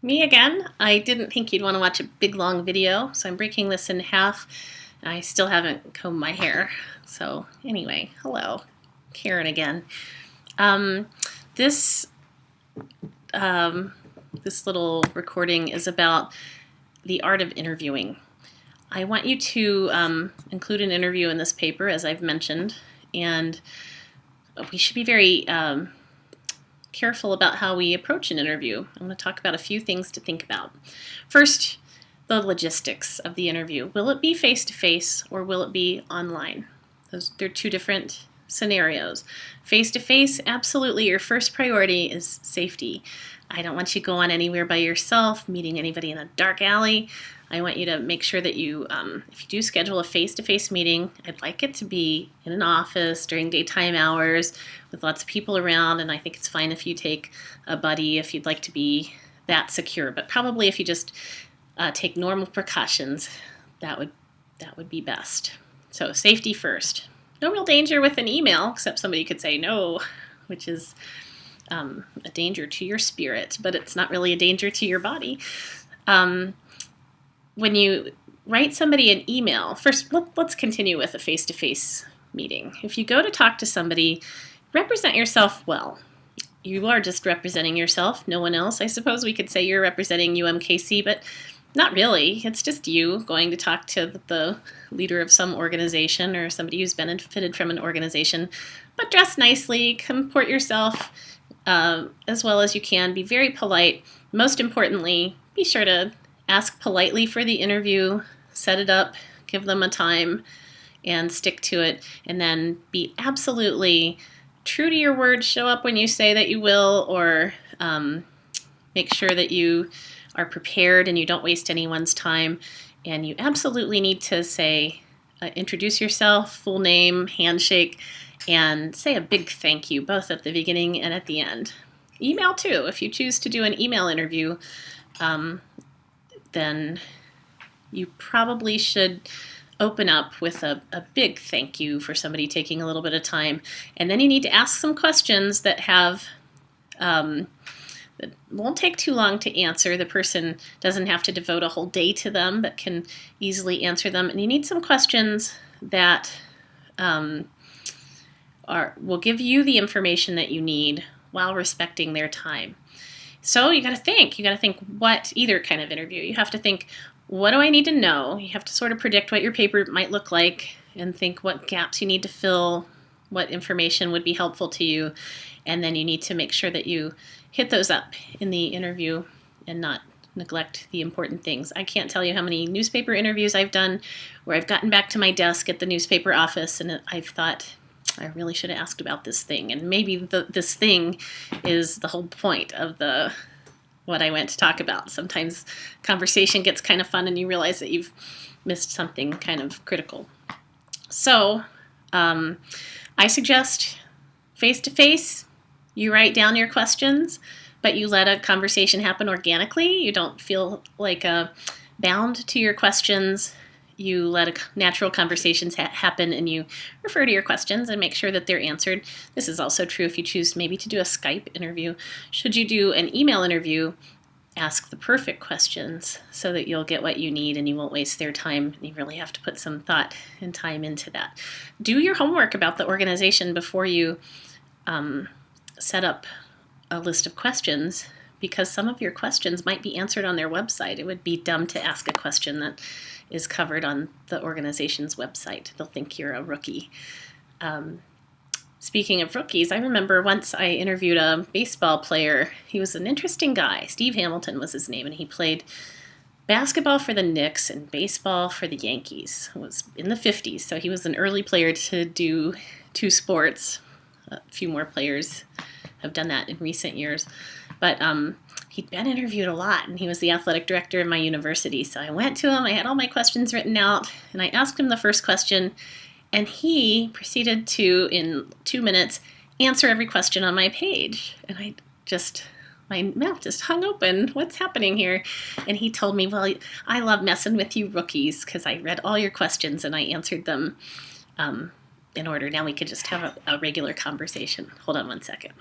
Me again. I didn't think you'd want to watch a big long video, so I'm breaking this in half. I still haven't combed my hair. So anyway, hello. Karen again. Um, this this little recording is about the art of interviewing. I want you to include an interview in this paper, as I've mentioned, and we should be very careful about how we approach an interview. I'm going to talk about a few things to think about. First, the logistics of the interview. Will it be face-to-face or will it be online? They're two different scenarios. Face-to-face, absolutely, your first priority is safety. I don't want you going anywhere by yourself, meeting anybody in a dark alley. I want you to make sure that you, if you do schedule a face-to-face meeting, I'd like it to be in an office during daytime hours with lots of people around, and I think it's fine if you take a buddy if you'd like to be that secure. But probably if you just take normal precautions, that would be best. So safety first. No real danger with an email, except somebody could say no, which is a danger to your spirit, but it's not really a danger to your body. When you write somebody an email, first let's continue with a face-to-face meeting. If you go to talk to somebody, represent yourself well. You are just representing yourself, no one else. I suppose we could say you're representing UMKC, but not really. It's just you going to talk to the leader of some organization or somebody who's benefited from an organization. But dress nicely, comport yourself as well as you can. Be very polite. Most importantly, be sure to ask politely for the interview, set it up, give them a time, and stick to it. And then be absolutely true to your word. Show up when you say that you will, or make sure that you are prepared and you don't waste anyone's time. And you absolutely need to say, introduce yourself, full name, handshake, and say a big thank you, both at the beginning and at the end. Email too. If you choose to do an email interview, then you probably should open up with a big thank you for somebody taking a little bit of time. And then you need to ask some questions that have that won't take too long to answer. The person doesn't have to devote a whole day to them, but can easily answer them. And you need some questions that will give you the information that you need while respecting their time. So you got to think. You got to think what either kind of interview. You have to think, what do I need to know? You have to sort of predict what your paper might look like and think what gaps you need to fill, what information would be helpful to you, and then you need to make sure that you hit those up in the interview and not neglect the important things. I can't tell you how many newspaper interviews I've done where I've gotten back to my desk at the newspaper office and I've thought, I really should have asked about this thing, and maybe this thing is the whole point of what I went to talk about. Sometimes conversation gets kind of fun and you realize that you've missed something kind of critical. So I suggest face-to-face, you write down your questions, but you let a conversation happen organically. You don't feel like bound to your questions. You let natural conversations happen and you refer to your questions and make sure that they're answered. This is also true if you choose maybe to do a Skype interview. Should you do an email interview, ask the perfect questions so that you'll get what you need and you won't waste their time. You really have to put some thought and time into that. Do your homework about the organization before you set up a list of questions, because some of your questions might be answered on their website. It would be dumb to ask a question that is covered on the organization's website. They'll think you're a rookie. Speaking of rookies, I remember once I interviewed a baseball player. He was an interesting guy. Steve Hamilton was his name, and he played basketball for the Knicks and baseball for the Yankees. It was in the 50s, so he was an early player to do two sports. A few more players have done that in recent years. But he'd been interviewed a lot, and he was the athletic director of my university. So I went to him, I had all my questions written out, and I asked him the first question, and he proceeded to, in 2 minutes, answer every question on my page. And my mouth just hung open. What's happening here? And he told me, well, I love messing with you rookies because I read all your questions and I answered them in order. Now we could just have a regular conversation. Hold on one second.